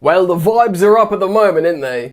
Well, the vibes are up at the moment, aren't they?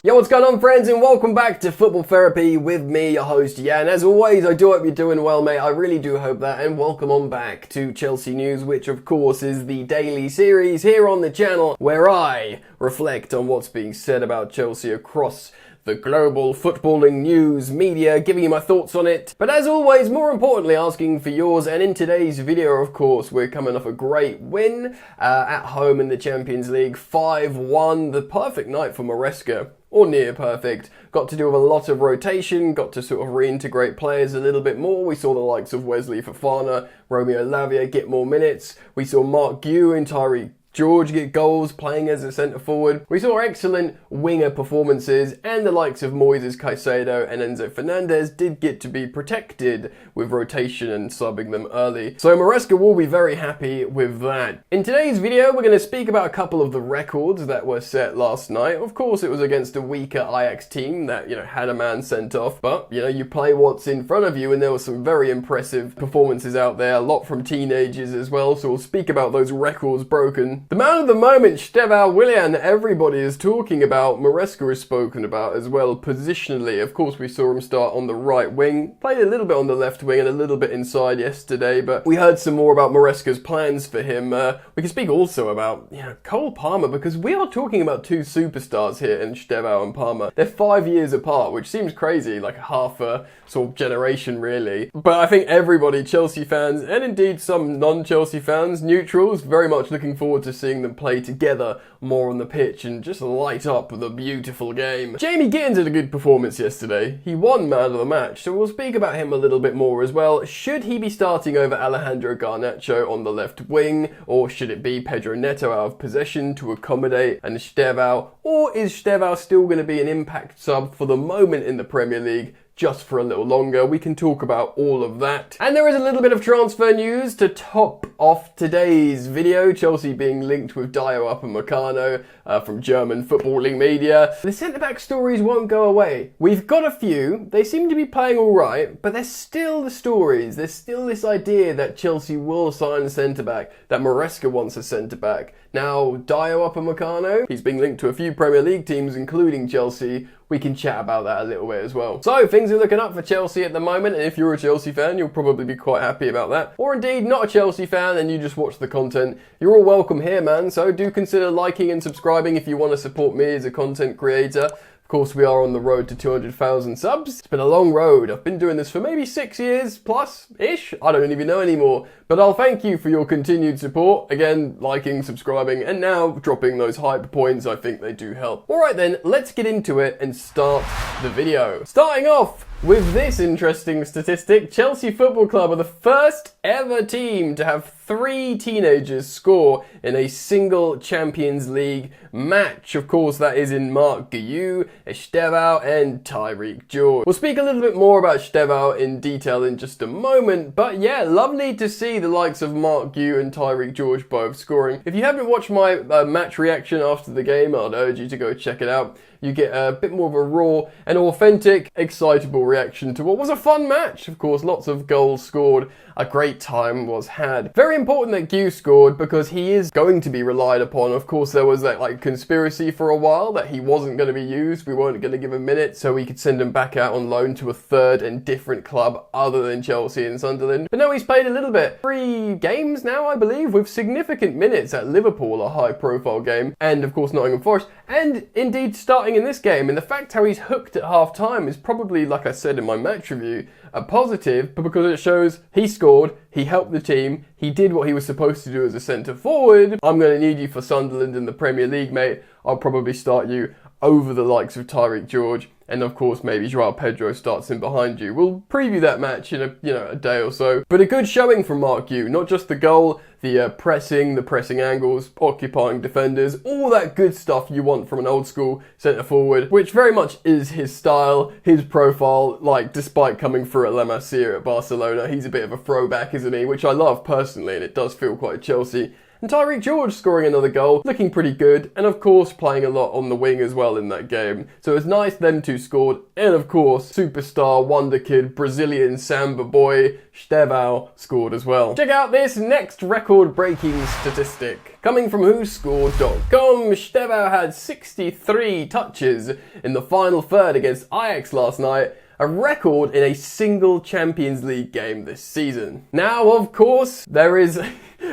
Yo, what's going on, friends, and welcome back to Football Therapy with me, your host, Jan. As always, I do hope you're doing well, mate. I really do hope that, and welcome on back to Chelsea News, which of course is the daily series here on the channel where I reflect on what's being said about Chelsea across the global footballing news media, giving you my thoughts on it. But as always, more importantly, asking for yours. And in today's video, of course, we're coming off a great win at home in the Champions League, 5-1, the perfect night for Maresca. Or near perfect. Got to do with a lot of rotation, got to sort of reintegrate players a little bit more. We saw the likes of Wesley Fofana, Romeo Lavia get more minutes. We saw Mark Gue and Tyreek George get goals playing as a centre forward. We saw excellent winger performances, and the likes of Moises Caicedo and Enzo Fernandez did get to be protected with rotation and subbing them early. So Maresca will be very happy with that. In today's video, we're going to speak about a couple of the records that were set last night. Of course, it was against a weaker Ajax team that, had a man sent off, but, you play what's in front of you, and there were some very impressive performances out there, a lot from teenagers as well, so we'll speak about those records broken. The man of the moment, Estevao Willian, everybody is talking about. Maresca is spoken about as well, positionally. Of course, we saw him start on the right wing, played a little bit on the left wing and a little bit inside yesterday, but we heard some more about Maresca's plans for him. We can speak also about, Cole Palmer, because we are talking about two superstars here in Estevao and Palmer. They're 5 years apart, which seems crazy, like half a sort of generation, really. But I think everybody, Chelsea fans, and indeed some non-Chelsea fans, neutrals, very much looking forward to seeing them play together more on the pitch and just light up the beautiful game. Jamie Gittens had a good performance yesterday. He won man of the match, so we'll speak about him a little bit more as well. Should he be starting over Alejandro Garnacho on the left wing, or should it be Pedro Neto out of possession to accommodate an Estevao, or is Estevao still going to be an impact sub for the moment in the Premier League? Just for a little longer. We can talk about all of that. And there is a little bit of transfer news to top off today's video. Chelsea being linked with Dio Upamecano from German footballing media. The centre-back stories won't go away. We've got a few. They seem to be playing all right, but there's still the stories. There's still this idea that Chelsea will sign a centre-back, that Maresca wants a centre-back. Now, Dio Upamecano, he's been linked to a few Premier League teams, including Chelsea. We can chat about that a little bit as well. So, things are looking up for Chelsea at the moment, and if you're a Chelsea fan, you'll probably be quite happy about that. Or indeed, not a Chelsea fan and you just watch the content, you're all welcome here, man. So do consider liking and subscribing if you want to support me as a content creator. Of course, we are on the road to 200,000 subs. It's been a long road. I've been doing this for maybe 6 years plus-ish. I don't even know anymore. But I'll thank you for your continued support. Again, liking, subscribing, and now dropping those hype points. I think they do help. Alright then, let's get into it and start the video. Starting off with this interesting statistic, Chelsea Football Club are the first ever team to have 3 teenagers score in a single Champions League match. Of course, that is in Mark Gue, Estevao, and Tyreek George. We'll speak a little bit more about Estevao in detail in just a moment, but yeah, lovely to see the likes of Mark Gue and Tyreek George both scoring. If you haven't watched my match reaction after the game, I'd urge you to go check it out. You get a bit more of a raw and authentic, excitable reaction to what was a fun match. Of course, lots of goals scored, a great time was had. Very important that Gue scored because he is going to be relied upon. Of course, there was that conspiracy for a while that he wasn't going to be used. We weren't going to give him minutes, so we could send him back out on loan to a third and different club other than Chelsea and Sunderland. But no, he's played a little bit. 3 games now, I believe, with significant minutes at Liverpool, a high-profile game, and of course Nottingham Forest, and indeed starting in this game. And the fact how he's hooked at half-time is probably, like I said in my match review, a positive, but because it shows he scored, he helped the team, he did what he was supposed to do as a centre forward. I'm going to need you for Sunderland in the Premier League, mate. I'll probably start you over the likes of Tyreek George, and of course maybe Joao Pedro starts in behind you. We'll preview that match in a day or so. But a good showing from Mark Gue, not just the goal, the pressing angles, occupying defenders, all that good stuff you want from an old school centre forward, which very much is his style, his profile. Despite coming through at La Masia at Barcelona, he's a bit of a throwback, isn't he? Which I love personally, and it does feel quite Chelsea. and Tyreek George scoring another goal, looking pretty good, and of course playing a lot on the wing as well in that game. So it was nice them two scored, and of course superstar, wonder kid, Brazilian samba boy, Estevao scored as well. Check out this next record-breaking statistic. Coming from WhoScored.com, Estevao had 63 touches in the final third against Ajax last night, a record in a single Champions League game this season. Now, of course, there is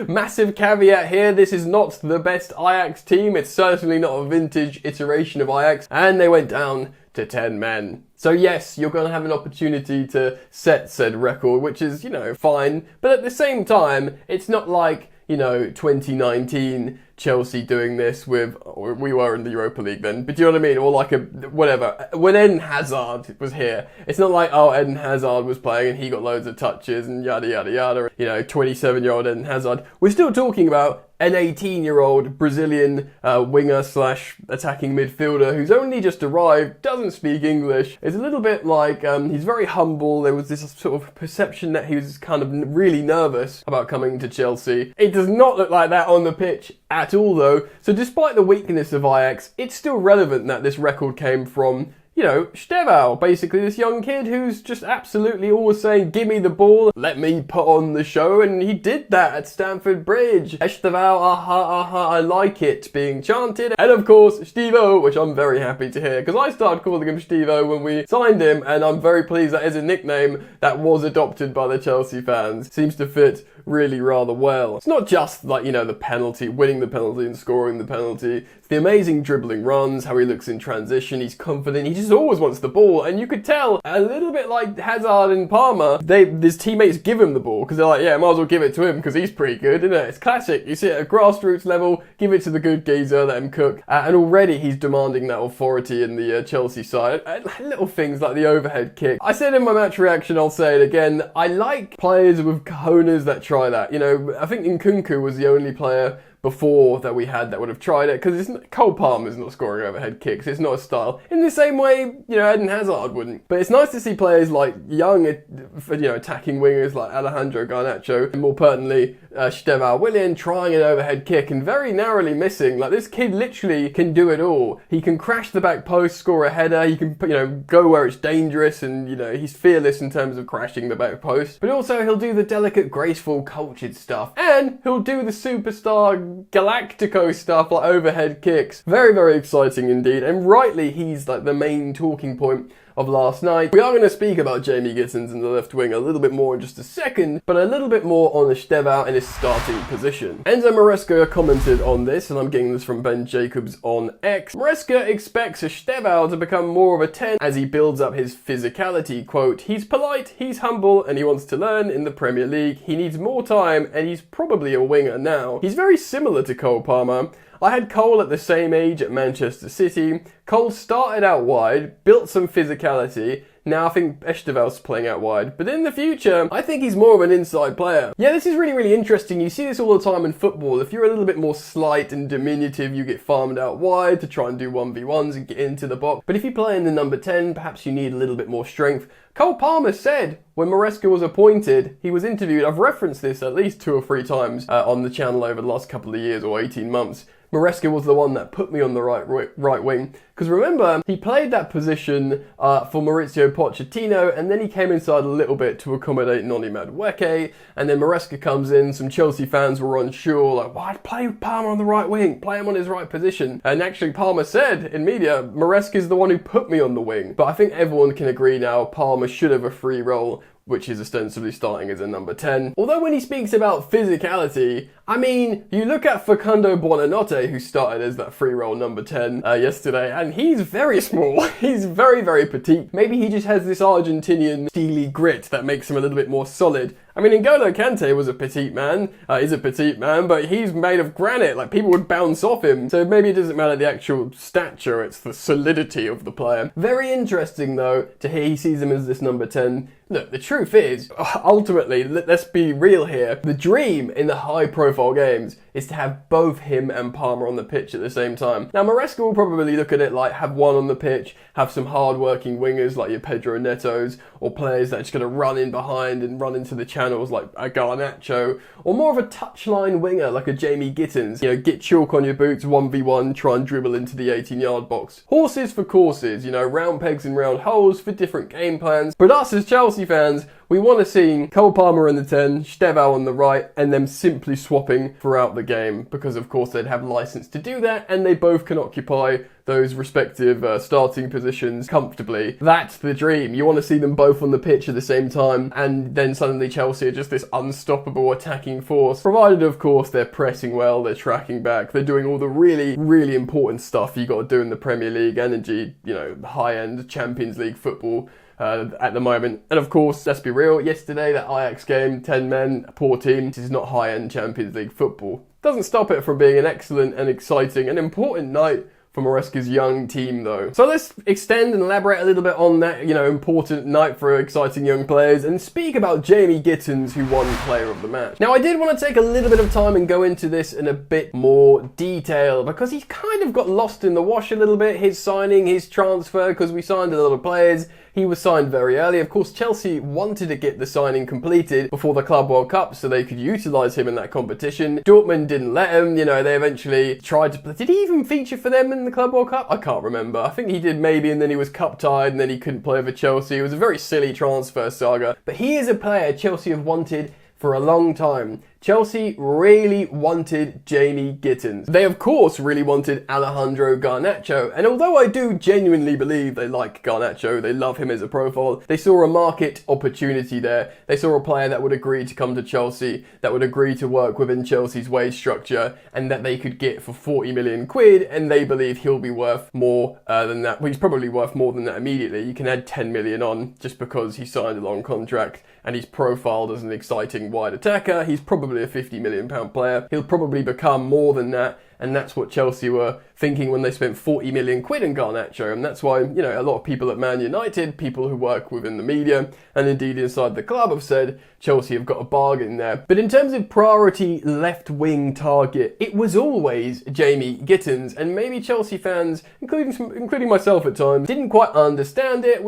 massive caveat here. This is not the best Ajax team. It's certainly not a vintage iteration of Ajax, and they went down to 10 men. So yes, you're going to have an opportunity to set said record, which is, fine. But at the same time, it's not like, 2019 Chelsea doing this with, or we were in the Europa League then, but do you know what I mean? Or like whatever. When Eden Hazard was here, it's not like, Eden Hazard was playing and he got loads of touches and yada, yada, yada. 27-year-old Eden Hazard. We're still talking about an 18-year-old Brazilian winger / attacking midfielder who's only just arrived, doesn't speak English. It's a little bit like, he's very humble. There was this sort of perception that he was kind of really nervous about coming to Chelsea. It does not look like that on the pitch at all though. So despite the weakness of Ajax, it's still relevant that this record came from Estevao, basically this young kid who's just absolutely always saying, give me the ball, let me put on the show, and he did that at Stamford Bridge. Estevao, aha, aha, I like it, being chanted. And of course, Estevao, which I'm very happy to hear, because I started calling him Estevao when we signed him, and I'm very pleased that is a nickname that was adopted by the Chelsea fans. Seems to fit really rather well. It's not just like, the penalty, winning the penalty and scoring the penalty. It's the amazing dribbling runs, how he looks in transition, he's confident, he just always wants the ball, and you could tell, a little bit like Hazard and Palmer, his teammates give him the ball, because they're like, yeah, might as well give it to him, because he's pretty good, isn't it? It's classic. You see it at grassroots level, give it to the good geezer, let him cook, and already he's demanding that authority in the Chelsea side. Little things like the overhead kick. I said in my match reaction, I'll say it again, I like players with cojones that try that. I think Nkunku was the only player before that we had that would have tried it, because Cole Palmer's not scoring overhead kicks, it's not a style. In the same way, Eden Hazard wouldn't. But it's nice to see players like young, attacking wingers like Alejandro Garnacho, and more pertinently, Estevao Willian trying an overhead kick and very narrowly missing. Like, this kid literally can do it all. He can crash the back post, score a header, he can, go where it's dangerous, and, he's fearless in terms of crashing the back post. But also, he'll do the delicate, graceful, cultured stuff. And he'll do the superstar Galactico stuff like overhead kicks. Very, very exciting indeed, and rightly he's like the main talking point of last night. We are going to speak about Jamie Gittens in the left wing a little bit more in just a second, but a little bit more on Estevao and his starting position. Enzo Maresca commented on this, and I'm getting this from Ben Jacobs on X. Maresca expects Estevao to become more of a 10 as he builds up his physicality. Quote, he's polite, he's humble, and he wants to learn in the Premier League. He needs more time, and he's probably a winger now. He's very similar to Cole Palmer. I had Cole at the same age at Manchester City. Cole started out wide, built some physicality. Now I think Estevao's playing out wide. But in the future, I think he's more of an inside player. Yeah, this is really, really interesting. You see this all the time in football. If you're a little bit more slight and diminutive, you get farmed out wide to try and do 1v1s and get into the box. But if you play in the number 10, perhaps you need a little bit more strength. Cole Palmer said when Maresca was appointed, he was interviewed, I've referenced this at least 2 or 3 times on the channel over the last couple of years or 18 months. Maresca was the one that put me on the right wing. Because remember, he played that position for Mauricio Pochettino, and then he came inside a little bit to accommodate Noni Madueke, and then Maresca comes in. Some Chelsea fans were unsure, like, why play Palmer on the right wing? Play him on his right position. And actually, Palmer said in media, Maresca is the one who put me on the wing. But I think everyone can agree now, Palmer should have a free role, which is ostensibly starting as a number 10. Although when he speaks about physicality, I mean, you look at Facundo Buonanotte, who started as that free role number 10 yesterday, and he's very small. He's very, very petite. Maybe he just has this Argentinian steely grit that makes him a little bit more solid. I mean, N'Golo Kante was a petite man, is a petite man, but he's made of granite, like people would bounce off him. So maybe it doesn't matter the actual stature, it's the solidity of the player. Very interesting though, to hear he sees him as this number 10. Look, the truth is, ultimately, let's be real here, the dream in the high-profile games is to have both him and Palmer on the pitch at the same time. Now, Maresca will probably look at it like have one on the pitch, have some hard-working wingers like your Pedro Netos, or players that are just going to run in behind and run into the channels like a Garnacho, or more of a touchline winger like a Jamie Gittens. You know, get chalk on your boots, 1v1, try and dribble into the 18-yard box. Horses for courses, you know, round pegs and round holes for different game plans. But us as Chelsea fans, we want to see Cole Palmer in the 10, Estevao on the right, and them simply swapping throughout the game, because of course they'd have license to do that, and they both can occupy those respective starting positions comfortably. That's the dream. You want to see them both on the pitch at the same time, and then suddenly Chelsea are just this unstoppable attacking force, provided of course they're pressing well, they're tracking back, they're doing all the really, really important stuff you got to do in the Premier League and indeed, you know, high-end Champions League football at the moment. And of course, let's be real, yesterday that Ajax game, 10 men, a poor team, this is not high-end Champions League football. Doesn't stop it from being an excellent and exciting and important night for Maresca's young team though. So let's extend and elaborate a little bit on that, you know, important night for exciting young players and speak about Jamie Gittens, who won Player of the Match. Now I did want to take a little bit of time and go into this in a bit more detail because he's kind of got lost in the wash a little bit, his signing, his transfer, because we signed a lot of players. He was signed very early. Of course, Chelsea wanted to get the signing completed before the Club World Cup so they could utilise him in that competition. Dortmund didn't let him. You know, they eventually tried to... Did he even feature for them in the Club World Cup? I can't remember. I think he did maybe, and then he was cup-tied, and then he couldn't play for Chelsea. It was a very silly transfer saga. But he is a player Chelsea have wanted for a long time. Chelsea really wanted Jamie Gittens. They of course really wanted Alejandro Garnacho, and although I do genuinely believe they like Garnacho, they love him as a profile, they saw a market opportunity there. They saw a player that would agree to come to Chelsea, that would agree to work within Chelsea's wage structure, and that they could get for 40 million quid, and they believe he'll be worth more than that. Well, he's probably worth more than that immediately. You can add 10 million on just because he signed a long contract and he's profiled as an exciting wide attacker. He's probably a £50 million player. He'll probably become more than that, and that's what Chelsea were thinking when they spent 40 million quid on Garnacho, and that's why, you know, a lot of people at Man United, people who work within the media, and indeed inside the club have said Chelsea have got a bargain there. But in terms of priority left-wing target, it was always Jamie Gittens, and maybe Chelsea fans, including myself at times, didn't quite understand it.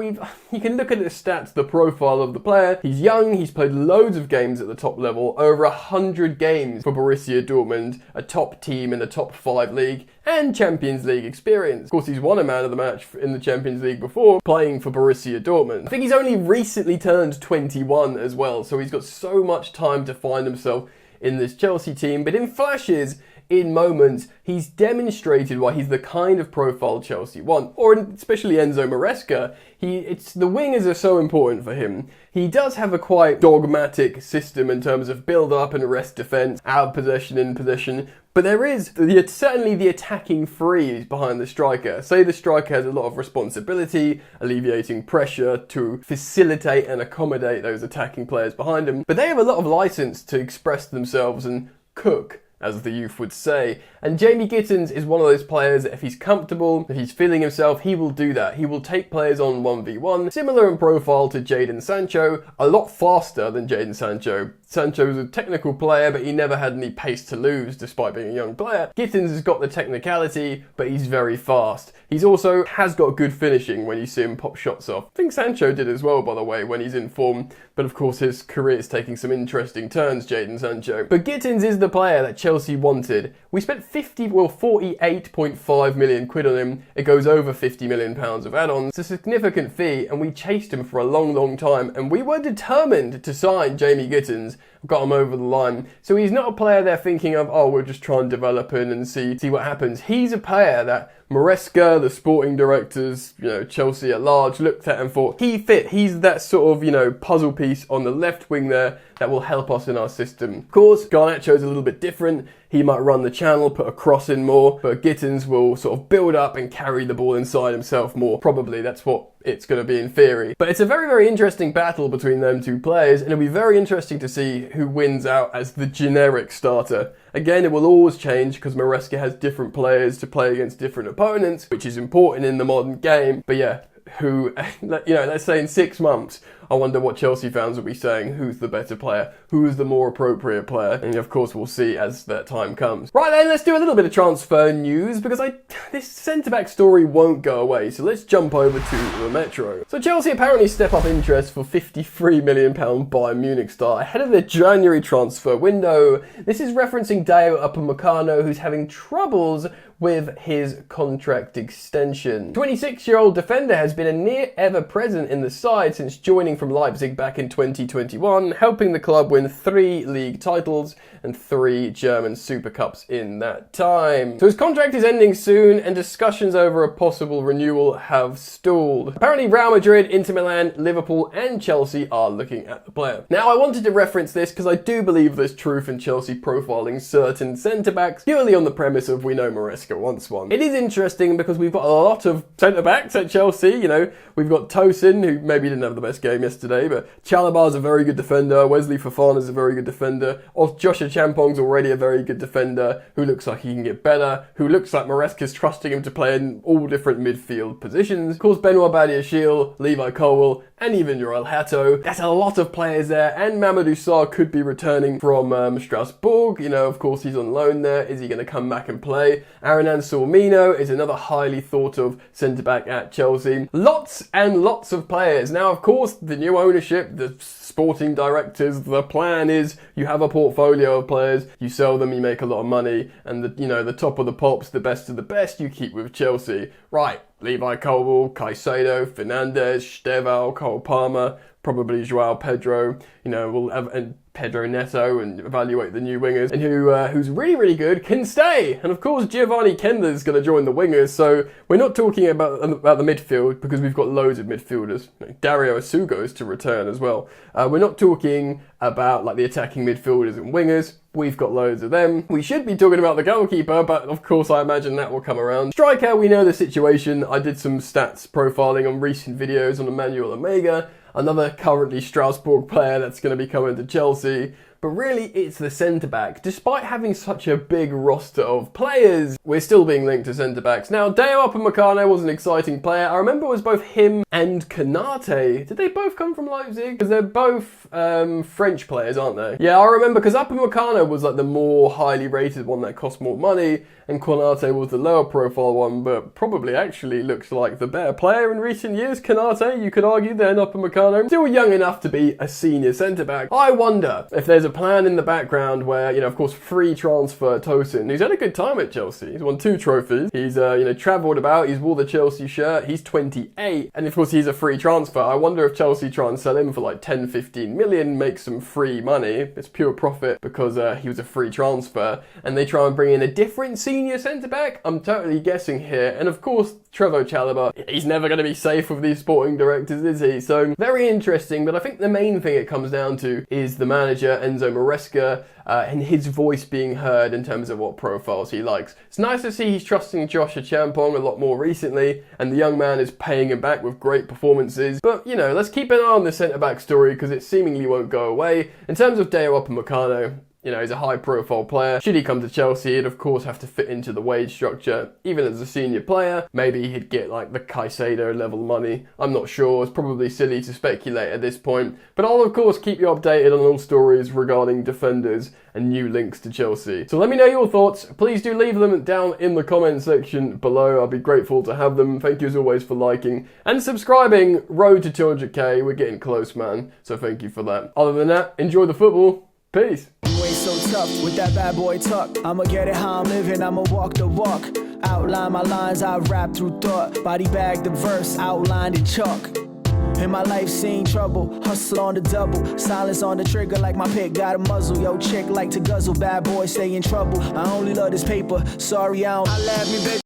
You can look at the stats, the profile of the player. He's young, he's played loads of games at the top level, over 100 games for Borussia Dortmund, a top team in the top 5 league, and Champions League experience. Of course, he's won a man of the match in the Champions League before, playing for Borussia Dortmund. I think he's only recently turned 21 as well, so he's got so much time to find himself in this Chelsea team, but in flashes, in moments, he's demonstrated why he's the kind of profile Chelsea want, or especially Enzo Maresca. The wingers are so important for him. He does have a quite dogmatic system in terms of build-up and rest defence, out of possession, in possession, but there is certainly the attacking freeze behind the striker. Say the striker has a lot of responsibility, alleviating pressure to facilitate and accommodate those attacking players behind him, but they have a lot of licence to express themselves and cook, as the youth would say. And Jamie Gittens is one of those players that if he's comfortable, if he's feeling himself, he will do that. He will take players on 1v1, similar in profile to Jadon Sancho, a lot faster than Jadon Sancho. Sancho's a technical player, but he never had any pace to lose despite being a young player. Gittens has got the technicality, but he's very fast. He's also has got good finishing when you see him pop shots off. I think Sancho did as well, by the way, when he's in form, but of course his career is taking some interesting turns, Jadon Sancho. But Gittens is the player that Chelsea wanted. We spent 48.5 million quid on him. It goes over 50 million pounds of add-ons. It's a significant fee, and we chased him for a long, long time, and we were determined to sign Jamie Gittens, got him over the line. So he's not a player they're thinking of, oh, we'll just try and develop him and see what happens. He's a player that Maresca, the sporting directors, you know, Chelsea at large, looked at and thought, he fit. He's that sort of, you know, puzzle piece on the left wing there that will help us in our system. Of course, Garnacho's a little bit different. He might run the channel, put a cross in more, but Gittens will sort of build up and carry the ball inside himself more. Probably that's what it's going to be in theory. But it's a very, very interesting battle between them two players, and it'll be very interesting to see who wins out as the generic starter. Again, it will always change because Maresca has different players to play against different opponents, which is important in the modern game. But yeah, who, you know, let's say in 6 months, I wonder what Chelsea fans will be saying. Who's the better player? Who is the more appropriate player? And of course, we'll see as that time comes. Right then, let's do a little bit of transfer news because this centre-back story won't go away. So let's jump over to the Metro. So Chelsea apparently step up interest for £53 million Bayern Munich star ahead of their January transfer window. This is referencing Dayot Upamecano, who's having troubles with his contract extension. 26-year-old defender has been a near ever present in the side since joining from Leipzig back in 2021, helping the club win 3 league titles and 3 German Super Cups in that time. So his contract is ending soon and discussions over a possible renewal have stalled. Apparently Real Madrid, Inter Milan, Liverpool and Chelsea are looking at the player. Now I wanted to reference this because I do believe there's truth in Chelsea profiling certain centre-backs purely on the premise of we know Maresca wants one. It is interesting because we've got a lot of centre-backs at Chelsea, you know. We've got Tosin, who maybe didn't have the best game yesterday, but Chalobah's a very good defender, Wesley Fofana's a very good defender, Joshua Champong's already a very good defender, who looks like he can get better, who looks like Maresca's trusting him to play in all different midfield positions. Of course, Benoit Badiashile, Levi Colwill, and even Joel Hato. That's a lot of players there, and Mamadou Sarr could be returning from Strasbourg. You know, of course, he's on loan there. Is he going to come back and play? Aranan Sormino is another highly thought of centre-back at Chelsea. Lots and lots of players. Now, of course, the new ownership, the sporting directors, the plan is you have a portfolio of players, you sell them, you make a lot of money, and the top of the pops, the best of the best, you keep with Chelsea. Right, Levi Colwill, Caicedo, Fernandes, Estevao, Cole Palmer, probably Joao Pedro, we'll have and Pedro Neto and evaluate the new wingers, and who's really, really good can stay. And of course, Giovanni Kender's going to join the wingers, so we're not talking about the midfield because we've got loads of midfielders. Dario Asugo's to return as well. We're not talking about like the attacking midfielders and wingers. We've got loads of them. We should be talking about the goalkeeper, but of course I imagine that will come around. Striker, we know the situation. I did some stats profiling on recent videos on Emmanuel Omega, another currently Strasbourg player that's going to be coming to Chelsea. But really, it's the centre-back. Despite having such a big roster of players, we're still being linked to centre-backs. Now, Dayot Upamecano was an exciting player. I remember it was both him and Konate. Did they both come from Leipzig? Because they're both French players, aren't they? Yeah, I remember, because Upamecano was like the more highly rated one that cost more money, and Konate was the lower profile one, but probably actually looks like the better player in recent years. Konate, you could argue, then Upamecano. Still young enough to be a senior centre-back. I wonder if there's a plan in the background where, of course, free transfer Tosin, who's had a good time at Chelsea. He's won 2 trophies. He's, travelled about. He's wore the Chelsea shirt. He's 28. And of course, he's a free transfer. I wonder if Chelsea try and sell him for like 10, 15 million, make some free money. It's pure profit because he was a free transfer. And they try and bring in a different senior centre-back. I'm totally guessing here. And of course, Trevoh Chalobah, he's never going to be safe with these sporting directors, is he? So, very interesting. But I think the main thing it comes down to is the manager, Enzo Maresca, and his voice being heard in terms of what profiles he likes. It's nice to see he's trusting Joshua Champong a lot more recently, and the young man is paying him back with great performances. But, let's keep an eye on the centre-back story because it seemingly won't go away. In terms of Dayot Upamecano, he's a high-profile player. Should he come to Chelsea, he'd of course have to fit into the wage structure. Even as a senior player, maybe he'd get like the Caicedo level money. I'm not sure. It's probably silly to speculate at this point. But I'll of course keep you updated on all stories regarding defenders and new links to Chelsea. So let me know your thoughts. Please do leave them down in the comment section below. I'll be grateful to have them. Thank you as always for liking and subscribing. Road to 200k. We're getting close, man. So thank you for that. Other than that, enjoy the football. Peace. You ain't so tough with that bad boy tuck. I'ma get it how I'm living, I'ma walk the walk. Outline my lines, I rap through thought. Body bag the verse, outlined in chalk. In my life seen trouble, hustle on the double. Silence on the trigger like my pick got a muzzle. Yo, chick like to guzzle, bad boy stay in trouble. I only love this paper, sorry I don't. I laugh me, baby.